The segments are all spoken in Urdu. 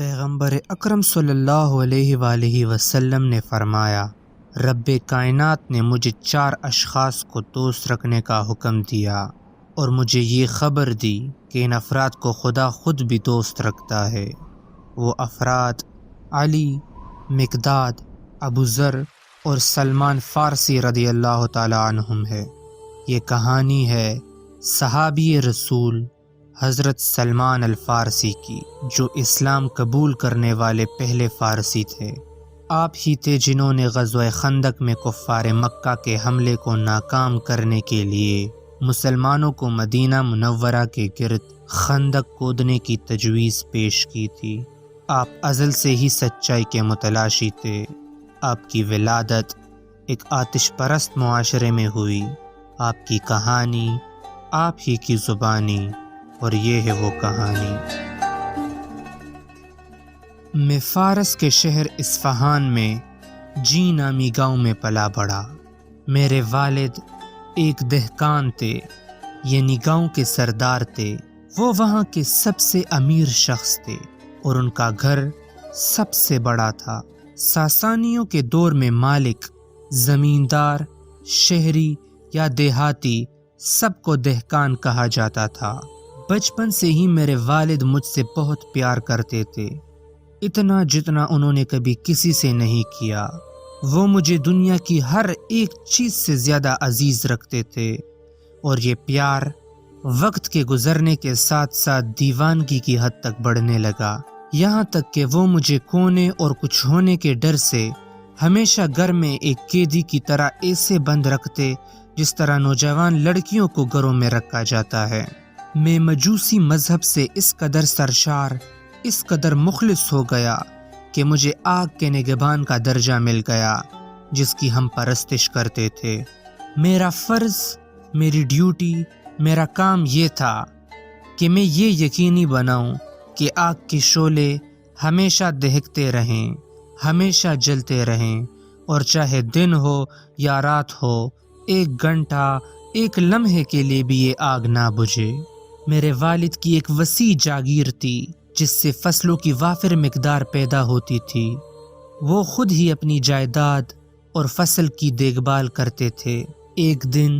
پیغمبر اکرم صلی اللہ علیہ وآلہ وسلم نے فرمایا، رب کائنات نے مجھے 4 اشخاص کو دوست رکھنے کا حکم دیا اور مجھے یہ خبر دی کہ ان افراد کو خدا خود بھی دوست رکھتا ہے۔ وہ افراد علی، مقداد، ابو ذر اور سلمان فارسی رضی اللہ تعالی عنہم ہے۔ یہ کہانی ہے صحابی رسول حضرت سلمان الفارسی کی، جو اسلام قبول کرنے والے پہلے فارسی تھے۔ آپ ہی تھے جنہوں نے غزوہ خندق میں کفار مکہ کے حملے کو ناکام کرنے کے لیے مسلمانوں کو مدینہ منورہ کے گرد خندق کھودنے کی تجویز پیش کی تھی۔ آپ ازل سے ہی سچائی کے متلاشی تھے۔ آپ کی ولادت ایک آتش پرست معاشرے میں ہوئی۔ آپ کی کہانی آپ ہی کی زبانی، اور یہ ہے وہ کہانی۔ میں فارس کے شہر اصفہان میں جی نامی گاؤں میں پلا بڑھا۔ میرے والد ایک دہقان تھے، یعنی گاؤں کے سردار تھے۔ وہ وہاں کے سب سے امیر شخص تھے اور ان کا گھر سب سے بڑا تھا۔ ساسانیوں کے دور میں مالک، زمیندار، شہری یا دیہاتی سب کو دہقان کہا جاتا تھا۔ بچپن سے ہی میرے والد مجھ سے بہت پیار کرتے تھے، اتنا جتنا انہوں نے کبھی کسی سے نہیں کیا۔ وہ مجھے دنیا کی ہر ایک چیز سے زیادہ عزیز رکھتے تھے، اور یہ پیار وقت کے گزرنے کے ساتھ ساتھ دیوانگی کی حد تک بڑھنے لگا، یہاں تک کہ وہ مجھے کونے اور کچھ ہونے کے ڈر سے ہمیشہ گھر میں ایک قیدی کی طرح ایسے بند رکھتے جس طرح نوجوان لڑکیوں کو گھروں میں رکھا جاتا ہے۔ میں مجوسی مذہب سے اس قدر سرشار، اس قدر مخلص ہو گیا کہ مجھے آگ کے نگہبان کا درجہ مل گیا جس کی ہم پرستش کرتے تھے۔ میرا فرض، میری ڈیوٹی، میرا کام یہ تھا کہ میں یہ یقینی بناؤں کہ آگ کے شعلے ہمیشہ دہکتے رہیں، ہمیشہ جلتے رہیں، اور چاہے دن ہو یا رات ہو، 1 گھنٹہ، 1 لمحے کے لیے بھی یہ آگ نہ بجھے۔ میرے والد کی ایک وسیع جاگیر تھی جس سے فصلوں کی وافر مقدار پیدا ہوتی تھی۔ وہ خود ہی اپنی جائیداد اور فصل کی دیکھ بھال کرتے تھے۔ ایک دن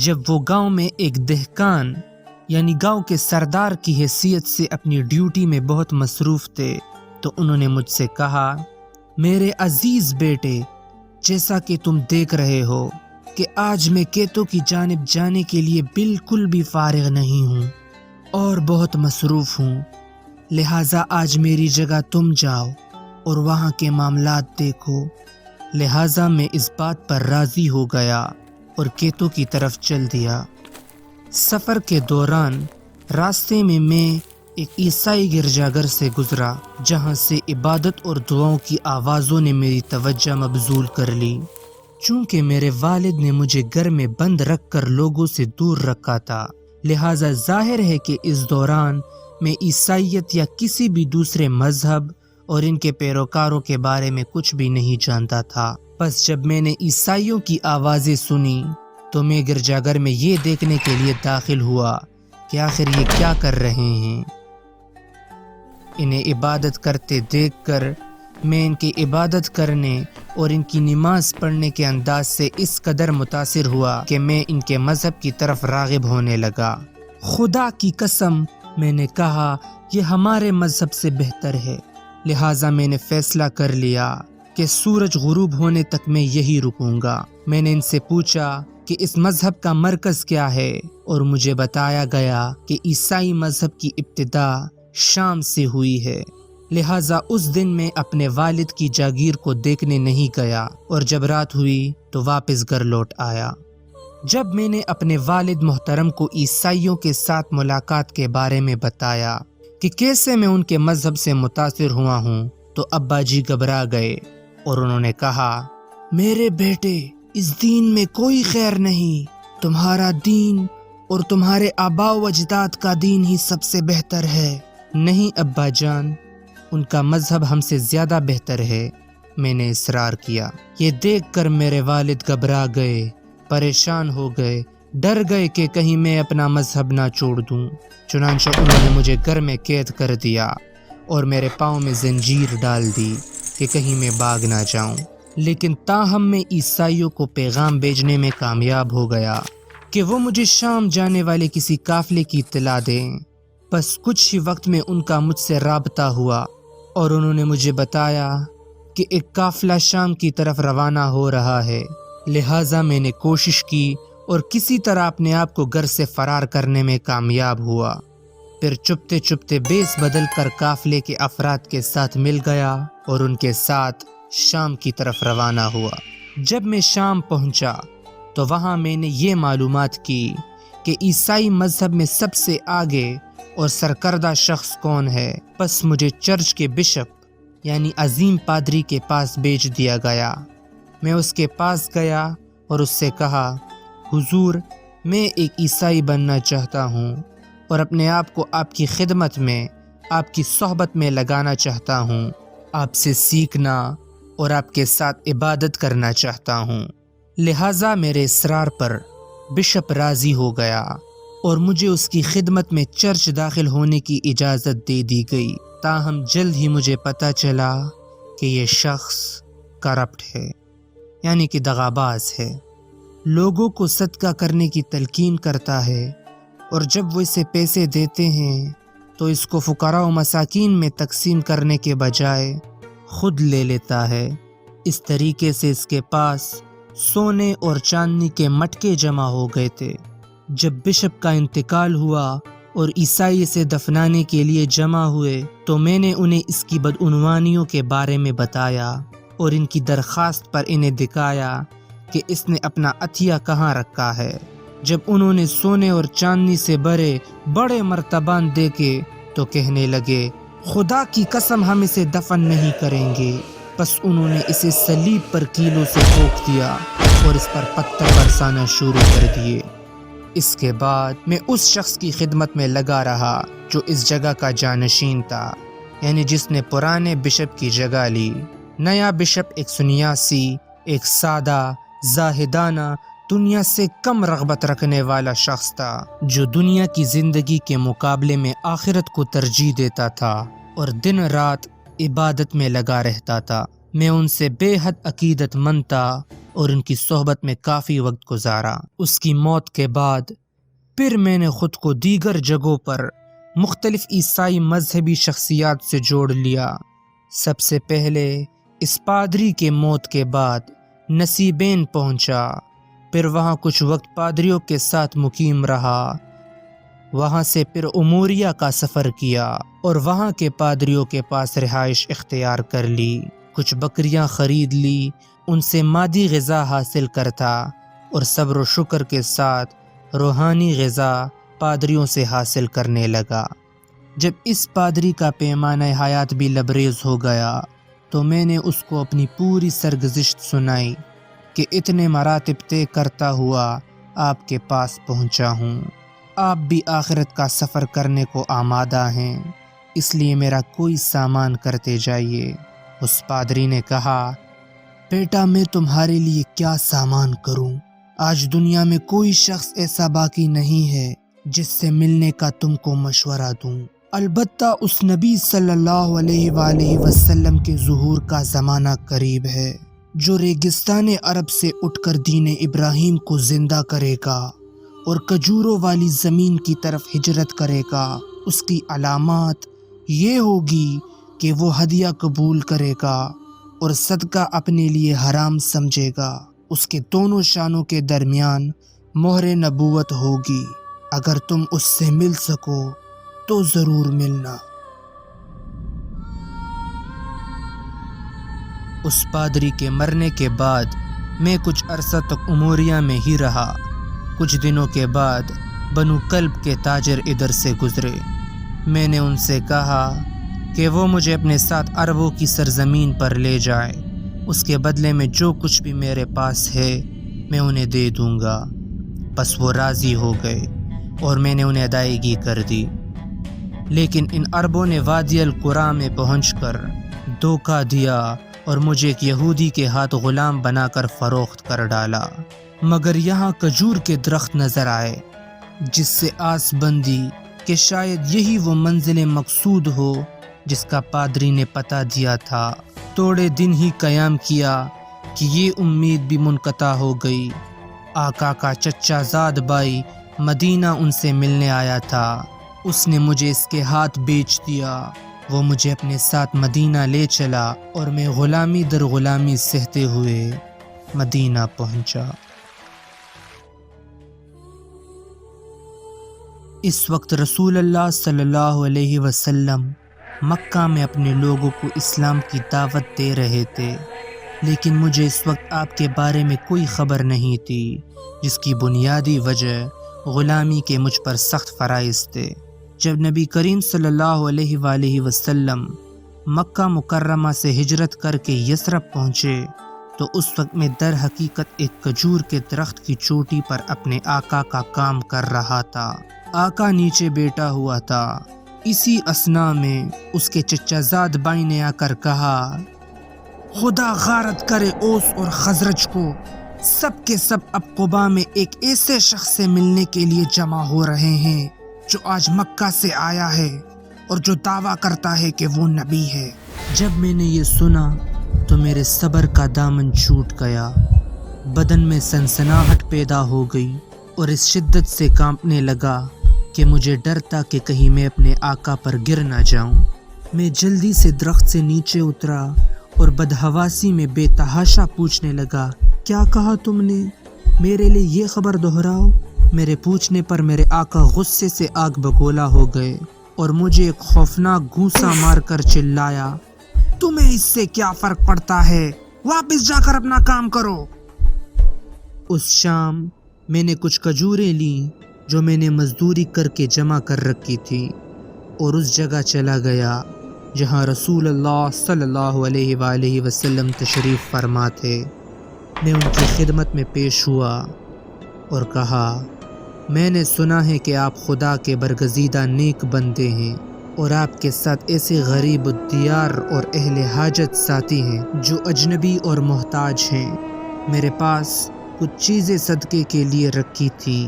جب وہ گاؤں میں ایک دہقان یعنی گاؤں کے سردار کی حیثیت سے اپنی ڈیوٹی میں بہت مصروف تھے تو انہوں نے مجھ سے کہا، میرے عزیز بیٹے، جیسا کہ تم دیکھ رہے ہو کہ آج میں کھیتوں کی جانب جانے کے لیے بالکل بھی فارغ نہیں ہوں اور بہت مصروف ہوں، لہٰذا آج میری جگہ تم جاؤ اور وہاں کے معاملات دیکھو۔ لہٰذا میں اس بات پر راضی ہو گیا اور کھیتوں کی طرف چل دیا۔ سفر کے دوران راستے میں ایک عیسائی گرجا گھر سے گزرا جہاں سے عبادت اور دعاؤں کی آوازوں نے میری توجہ مبذول کر لی۔ چونکہ میرے والد نے مجھے گھر میں بند رکھ کر لوگوں سے دور رکھا تھا، لہٰذا ظاہر ہے کہ اس دوران میں عیسائیت یا کسی بھی دوسرے مذہب اور ان کے پیروکاروں کے بارے میں کچھ بھی نہیں جانتا تھا۔ بس جب میں نے عیسائیوں کی آوازیں سنی تو میں گرجا گھر میں یہ دیکھنے کے لیے داخل ہوا کہ آخر یہ کیا کر رہے ہیں۔ انہیں عبادت کرتے دیکھ کر میں ان کی عبادت کرنے اور ان کی نماز پڑھنے کے انداز سے اس قدر متاثر ہوا کہ میں ان کے مذہب کی طرف راغب ہونے لگا۔ خدا کی قسم، میں نے کہا، یہ ہمارے مذہب سے بہتر ہے، لہٰذا میں نے فیصلہ کر لیا کہ سورج غروب ہونے تک میں یہی رکوں گا۔ میں نے ان سے پوچھا کہ اس مذہب کا مرکز کیا ہے، اور مجھے بتایا گیا کہ عیسائی مذہب کی ابتدا شام سے ہوئی ہے۔ لہٰذا اس دن میں اپنے والد کی جاگیر کو دیکھنے نہیں گیا، اور جب رات ہوئی تو واپس گھر لوٹ آیا۔ جب میں نے اپنے والد محترم کو عیسائیوں کے ساتھ ملاقات کے بارے میں بتایا کہ کیسے میں ان کے مذہب سے متاثر ہوا ہوں تو ابا جی گھبرا گئے اور انہوں نے کہا، میرے بیٹے، اس دین میں کوئی خیر نہیں، تمہارا دین اور تمہارے آباء و اجداد کا دین ہی سب سے بہتر ہے۔ نہیں ابا جان، ان کا مذہب ہم سے زیادہ بہتر ہے، میں نے اصرار کیا۔ یہ دیکھ کر میرے والد گھبرا گئے، پریشان ہو گئے، ڈر گئے کہ کہیں میں اپنا مذہب نہ چھوڑ دوں۔ چنانچہ انہوں نے مجھے گھر میں قید کر دیا اور میرے پاؤں میں زنجیر ڈال دی کہ کہیں میں بھاگ نہ جاؤں، لیکن تاہم میں عیسائیوں کو پیغام بھیجنے میں کامیاب ہو گیا کہ وہ مجھے شام جانے والے کسی قافلے کی اطلاع دیں۔ بس کچھ ہی وقت میں ان کا مجھ سے رابطہ ہوا اور انہوں نے مجھے بتایا کہ ایک قافلہ شام کی طرف روانہ ہو رہا ہے، لہٰذا میں نے کوشش کی اور کسی طرح اپنے آپ کو گھر سے فرار کرنے میں کامیاب ہوا۔ پھر چپتے چپتے بیس بدل کر قافلے کے افراد کے ساتھ مل گیا اور ان کے ساتھ شام کی طرف روانہ ہوا۔ جب میں شام پہنچا تو وہاں میں نے یہ معلومات کی کہ عیسائی مذہب میں سب سے آگے اور سرکردہ شخص کون ہے۔ پس مجھے چرچ کے بشپ یعنی عظیم پادری کے پاس بھیج دیا گیا۔ میں اس کے پاس گیا اور اس سے کہا، حضور، میں ایک عیسائی بننا چاہتا ہوں اور اپنے آپ کو آپ کی خدمت میں، آپ کی صحبت میں لگانا چاہتا ہوں، آپ سے سیکھنا اور آپ کے ساتھ عبادت کرنا چاہتا ہوں۔ لہٰذا میرے اصرار پر بشپ راضی ہو گیا اور مجھے اس کی خدمت میں چرچ داخل ہونے کی اجازت دے دی گئی۔ تاہم جلد ہی مجھے پتہ چلا کہ یہ شخص کرپٹ ہے، یعنی کہ دغاباز ہے، لوگوں کو صدقہ کرنے کی تلقین کرتا ہے اور جب وہ اسے پیسے دیتے ہیں تو اس کو فقراء و مساکین میں تقسیم کرنے کے بجائے خود لے لیتا ہے۔ اس طریقے سے اس کے پاس سونے اور چاندی کے مٹکے جمع ہو گئے تھے۔ جب بشپ کا انتقال ہوا اور عیسائی اسے دفنانے کے لیے جمع ہوئے تو میں نے انہیں اس کی بدعنوانیوں کے بارے میں بتایا اور ان کی درخواست پر انہیں دکھایا کہ اس نے اپنا عطیہ کہاں رکھا ہے۔ جب انہوں نے سونے اور چاندی سے بھرے بڑے مرتبان دیکھے تو کہنے لگے، خدا کی قسم ہم اسے دفن نہیں کریں گے۔ پس انہوں نے اسے صلیب پر کیلوں سے ٹھوک دیا اور اس پر پتھر برسانا شروع کر دیے۔ اس کے بعد میں اس شخص کی خدمت میں لگا رہا جو اس جگہ کا جانشین تھا، یعنی جس نے پرانے بشپ کی جگہ لی۔ نیا بشپ ایک سنیاسی، ایک سادہ، زاہدانہ، دنیا سے کم رغبت رکھنے والا شخص تھا، جو دنیا کی زندگی کے مقابلے میں آخرت کو ترجیح دیتا تھا اور دن رات عبادت میں لگا رہتا تھا۔ میں ان سے بے حد عقیدت مند تھا اور ان کی صحبت میں کافی وقت گزارا۔ اس کی موت کے بعد پھر میں نے خود کو دیگر جگہوں پر مختلف عیسائی مذہبی شخصیات سے جوڑ لیا۔ سب سے پہلے اس پادری کے موت کے بعد نصیبین پہنچا، پھر وہاں کچھ وقت پادریوں کے ساتھ مقیم رہا، وہاں سے پھر اموریا کا سفر کیا اور وہاں کے پادریوں کے پاس رہائش اختیار کر لی، کچھ بکریاں خرید لی، ان سے مادی غذا حاصل کرتا اور صبر و شکر کے ساتھ روحانی غذا پادریوں سے حاصل کرنے لگا۔ جب اس پادری کا پیمانہ حیات بھی لبریز ہو گیا تو میں نے اس کو اپنی پوری سرگزشت سنائی کہ اتنے مراتب طے کرتا ہوا آپ کے پاس پہنچا ہوں، آپ بھی آخرت کا سفر کرنے کو آمادہ ہیں، اس لیے میرا کوئی سامان کرتے جائیے۔ اس پادری نے کہا، بیٹا میں تمہارے لیے کیا سامان کروں؟ آج دنیا میں کوئی شخص ایسا باقی نہیں ہے جس سے ملنے کا تم کو مشورہ دوں، البتہ اس نبی صلی اللہ علیہ وآلہ وسلم کے ظہور کا زمانہ قریب ہے جو ریگستان عرب سے اٹھ کر دین ابراہیم کو زندہ کرے گا اور کھجوروں والی زمین کی طرف ہجرت کرے گا۔ اس کی علامات یہ ہوگی کہ وہ ہدیہ قبول کرے گا اور صدقہ اپنے لیے حرام سمجھے گا۔ اس کے دونوں شانوں کے درمیان مہر نبوت ہوگی۔ اگر تم اس سے مل سکو تو ضرور ملنا۔ اس پادری کے مرنے کے بعد میں کچھ عرصہ تک اموریا میں ہی رہا۔ کچھ دنوں کے بعد بنو کلب کے تاجر ادھر سے گزرے۔ میں نے ان سے کہا کہ وہ مجھے اپنے ساتھ عربوں کی سرزمین پر لے جائیں، اس کے بدلے میں جو کچھ بھی میرے پاس ہے میں انہیں دے دوں گا۔ بس وہ راضی ہو گئے اور میں نے انہیں ادائیگی کر دی، لیکن ان عربوں نے وادی القرا میں پہنچ کر دھوکہ دیا اور مجھے ایک یہودی کے ہاتھ غلام بنا کر فروخت کر ڈالا۔ مگر یہاں کھجور کے درخت نظر آئے، جس سے آس بندی کہ شاید یہی وہ منزل مقصود ہو جس کا پادری نے پتہ دیا تھا۔ تھوڑے دن ہی قیام کیا کہ یہ امید بھی منقطع ہو گئی۔ آقا کا چچا زاد بھائی مدینہ ان سے ملنے آیا تھا۔ اس نے مجھے اس کے ہاتھ بیچ دیا۔ وہ مجھے اپنے ساتھ مدینہ لے چلا اور میں غلامی در غلامی سہتے ہوئے مدینہ پہنچا۔ اس وقت رسول اللہ صلی اللہ علیہ وسلم مکہ میں اپنے لوگوں کو اسلام کی دعوت دے رہے تھے، لیکن مجھے اس وقت آپ کے بارے میں کوئی خبر نہیں تھی، جس کی بنیادی وجہ غلامی کے مجھ پر سخت فرائض تھے۔ جب نبی کریم صلی اللہ علیہ وآلہ وسلم مکہ مکرمہ سے ہجرت کر کے یثرب پہنچے تو اس وقت میں در حقیقت ایک کھجور کے درخت کی چوٹی پر اپنے آقا کا کام کر رہا تھا۔ آقا نیچے بیٹھا ہوا تھا۔ اسی اثناء میں اس کے چچا زاد بھائی نے آ کر کہا، خدا غارت کرے اوس اور خزرج کو، سب کے سب اب قبا میں ایک ایسے شخص سے ملنے کے لیے جمع ہو رہے ہیں جو آج مکہ سے آیا ہے اور جو دعویٰ کرتا ہے کہ وہ نبی ہے۔ جب میں نے یہ سنا تو میرے صبر کا دامن چھوٹ گیا، بدن میں سنسناہٹ پیدا ہو گئی اور اس شدت سے کانپنے لگا کہ مجھے ڈر تھا کہ کہیں میں اپنے آقا پر گر نہ جاؤں۔ میں جلدی سے درخت سے نیچے اترا اور بدحواسی میں بے تحاشا پوچھنے لگا، کیا کہا تم نے؟ میرے لیے یہ خبر دہراؤ۔ میرے پوچھنے پر میرے آقا غصے سے آگ بگولا ہو گئے اور مجھے ایک خوفناک گھونسا مار کر چلایا، تمہیں اس سے کیا فرق پڑتا ہے؟ واپس جا کر اپنا کام کرو۔ اس شام میں نے کچھ کھجوریں لیں جو میں نے مزدوری کر کے جمع کر رکھی تھی اور اس جگہ چلا گیا جہاں رسول اللہ صلی اللہ علیہ وآلہ وسلم تشریف فرما تھے۔ میں ان کی خدمت میں پیش ہوا اور کہا، میں نے سنا ہے کہ آپ خدا کے برگزیدہ نیک بندے ہیں اور آپ کے ساتھ ایسے غریب الدیار اور اہل حاجت ساتھی ہیں جو اجنبی اور محتاج ہیں۔ میرے پاس کچھ چیزیں صدقے کے لیے رکھی تھی۔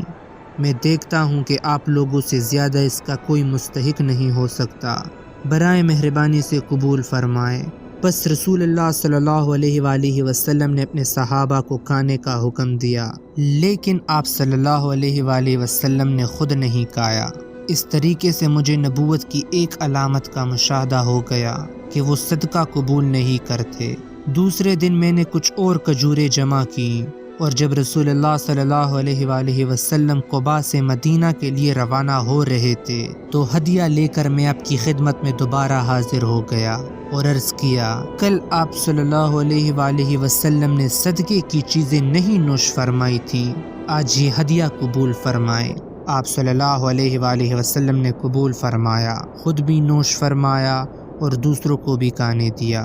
میں دیکھتا ہوں کہ آپ لوگوں سے زیادہ اس کا کوئی مستحق نہیں ہو سکتا، برائے مہربانی سے قبول فرمائیں۔ بس رسول اللہ صلی اللہ علیہ وآلہ وسلم نے اپنے صحابہ کو کھانے کا حکم دیا، لیکن آپ صلی اللہ علیہ وآلہ وسلم نے خود نہیں کھایا۔ اس طریقے سے مجھے نبوت کی ایک علامت کا مشاہدہ ہو گیا کہ وہ صدقہ قبول نہیں کرتے۔ دوسرے دن میں نے کچھ اور کھجوریں جمع کی اور جب رسول اللہ صلی اللہ علیہ وآلہ وسلم قباء سے مدینہ کے لیے روانہ ہو رہے تھے تو ہدیہ لے کر میں آپ کی خدمت میں دوبارہ حاضر ہو گیا اور عرض کیا، کل آپ صلی اللہ علیہ وآلہ وسلم نے صدقے کی چیزیں نہیں نوش فرمائی تھیں، آج یہ ہدیہ قبول فرمائیں۔ آپ صلی اللہ علیہ وآلہ وسلم نے قبول فرمایا، خود بھی نوش فرمایا اور دوسروں کو بھی کھانے دیا۔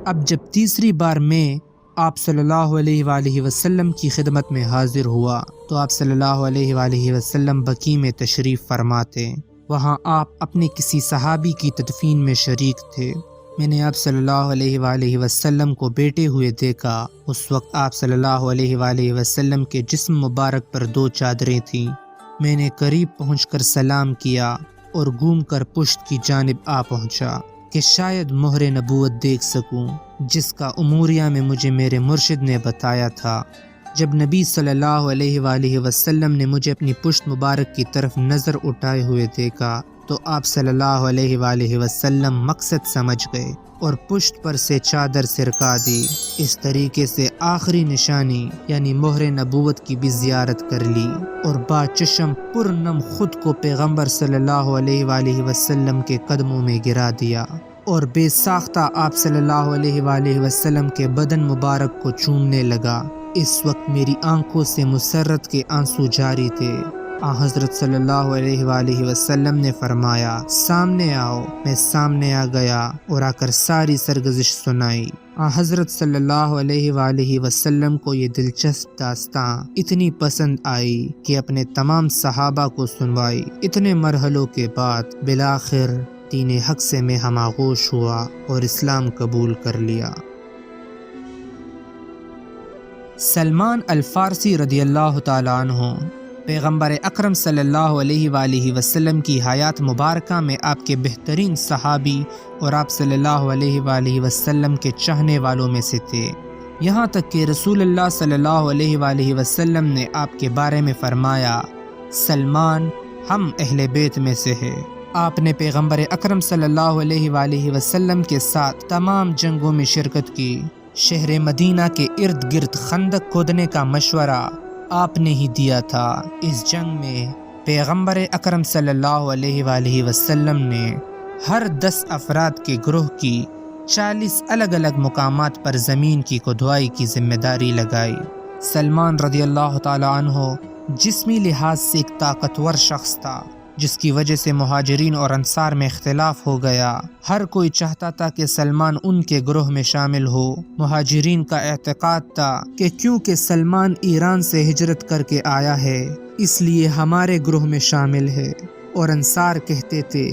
اب جب تیسری بار میں آپ صلی اللہ علیہ وآلہ وسلم کی خدمت میں حاضر ہوا تو آپ صلی اللہ علیہ وآلہ وسلم بقیع میں تشریف فرماتے۔ وہاں آپ اپنے کسی صحابی کی تدفین میں شریک تھے۔ میں نے آپ صلی اللہ علیہ وآلہ وسلم کو بیٹھے ہوئے دیکھا۔ اس وقت آپ صلی اللہ علیہ وآلہ وسلم کے جسم مبارک پر 2 چادریں تھیں۔ میں نے قریب پہنچ کر سلام کیا اور گھوم کر پشت کی جانب آ پہنچا کہ شاید مہر نبوت دیکھ سکوں جس کا اموریہ میں مجھے میرے مرشد نے بتایا تھا۔ جب نبی صلی اللہ علیہ وآلہ وسلم نے مجھے اپنی پشت مبارک کی طرف نظر اٹھائے ہوئے دیکھا تو آپ صلی اللہ علیہ وآلہ وسلم مقصد سمجھ گئے اور پشت پر سے چادر سرکا دی۔ اس طریقے سے آخری نشانی یعنی مہر نبوت کی بھی زیارت کر لی اور با چشم پرنم خود کو پیغمبر صلی اللہ علیہ وآلہ وسلم کے قدموں میں گرا دیا اور بے ساختہ آپ صلی اللہ علیہ وآلہ وسلم کے بدن مبارک کو چومنے لگا۔ اس وقت میری آنکھوں سے مسرت کے آنسو جاری تھے۔ حضرت صلی اللہ علیہ وآلہ وسلم نے فرمایا، سامنے آؤ۔ میں سامنے آ گیا اور آ کر ساری سرگزش سنائی۔ حضرت صلی اللہ علیہ وآلہ وسلم کو یہ دلچسپ داستان اتنی پسند آئی کہ اپنے تمام صحابہ کو سنوائی۔ اتنے مرحلوں کے بعد بالآخر دین حق سے میں ہم آغوش ہوا اور اسلام قبول کر لیا۔ سلمان الفارسی رضی اللہ تعالیٰ عنہ پیغمبر اکرم صلی اللہ علیہ وآلہ وسلم کی حیات مبارکہ میں آپ کے بہترین صحابی اور آپ صلی اللہ علیہ وآلہ وسلم کے چاہنے والوں میں سے تھے، یہاں تک کہ رسول اللہ صلی اللہ علیہ وآلہ وسلم نے آپ کے بارے میں فرمایا، سلمان ہم اہل بیت میں سے ہے۔ آپ نے پیغمبر اکرم صلی اللہ علیہ وآلہ وسلم کے ساتھ تمام جنگوں میں شرکت کی۔ شہر مدینہ کے ارد گرد خندق کھودنے کا مشورہ آپ نے ہی دیا تھا۔ اس جنگ میں پیغمبر اکرم صلی اللہ علیہ وآلہ وسلم نے ہر 10 افراد کے گروہ کی 40 الگ الگ مقامات پر زمین کی کھدوائی کی ذمہ داری لگائی۔ سلمان رضی اللہ تعالی عنہ جسمی لحاظ سے ایک طاقتور شخص تھا، جس کی وجہ سے مہاجرین اور انصار میں اختلاف ہو گیا۔ ہر کوئی چاہتا تھا کہ سلمان ان کے گروہ میں شامل ہو۔ مہاجرین کا اعتقاد تھا کہ کیونکہ سلمان ایران سے ہجرت کر کے آیا ہے اس لیے ہمارے گروہ میں شامل ہے، اور انصار کہتے تھے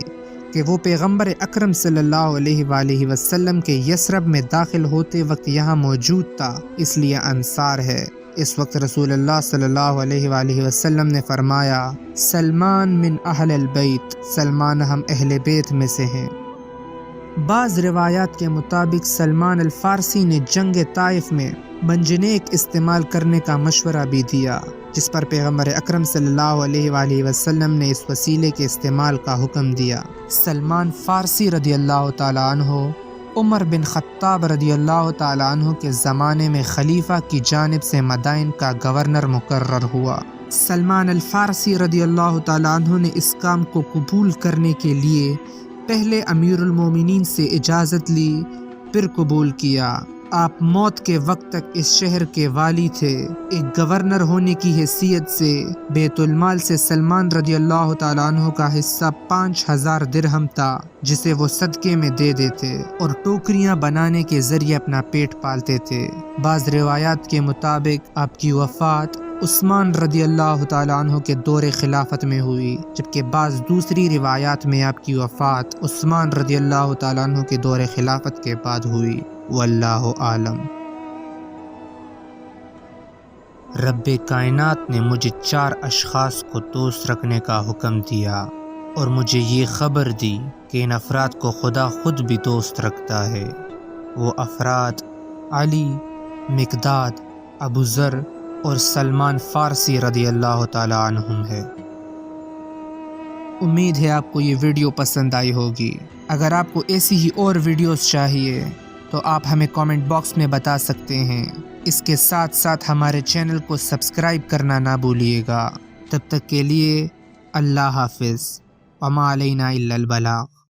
کہ وہ پیغمبر اکرم صلی اللہ علیہ وآلہ وسلم کے یثرب میں داخل ہوتے وقت یہاں موجود تھا اس لیے انصار ہے۔ اس وقت رسول اللہ صلی اللہ علیہ وآلہ وسلم نے فرمایا، سلمان من اہل البیت، سلمان ہم اہل بیت میں سے ہیں۔ بعض روایات کے مطابق سلمان الفارسی نے جنگ طائف میں منجنیق استعمال کرنے کا مشورہ بھی دیا، جس پر پیغمبر اکرم صلی اللہ علیہ وآلہ وسلم نے اس وسیلے کے استعمال کا حکم دیا۔ سلمان فارسی رضی اللہ تعالیٰ عنہ عمر بن خطاب رضی اللہ تعالیٰ عنہ کے زمانے میں خلیفہ کی جانب سے مدائن کا گورنر مقرر ہوا۔ سلمان الفارسی رضی اللہ تعالیٰ عنہ نے اس کام کو قبول کرنے کے لیے پہلے امیر المومنین سے اجازت لی، پھر قبول کیا۔ آپ موت کے وقت تک اس شہر کے والی تھے۔ ایک گورنر ہونے کی حیثیت سے بیت المال سے سلمان رضی اللہ تعالیٰ عنہ کا حصہ 5000 درہم تھا، جسے وہ صدقے میں دے دیتے اور ٹوکریاں بنانے کے ذریعے اپنا پیٹ پالتے تھے۔ بعض روایات کے مطابق آپ کی وفات عثمان رضی اللہ تعالیٰ عنہ کے دور خلافت میں ہوئی، جبکہ بعض دوسری روایات میں آپ کی وفات عثمان رضی اللہ تعالیٰ عنہ کے دور خلافت کے بعد ہوئی۔ واللہ عالم۔ رب کائنات نے مجھے 4 اشخاص کو دوست رکھنے کا حکم دیا اور مجھے یہ خبر دی کہ ان افراد کو خدا خود بھی دوست رکھتا ہے۔ وہ افراد علی، مقداد، ابو ذر اور سلمان فارسی رضی اللہ تعالی عنہم ہے۔ امید ہے آپ کو یہ ویڈیو پسند آئی ہوگی۔ اگر آپ کو ایسی ہی اور ویڈیوز چاہیے تو آپ ہمیں کامنٹ باکس میں بتا سکتے ہیں۔ اس کے ساتھ ساتھ ہمارے چینل کو سبسکرائب کرنا نہ بھولیے گا۔ تب تک کے لیے اللہ حافظ، وما علینا الا البلاغ۔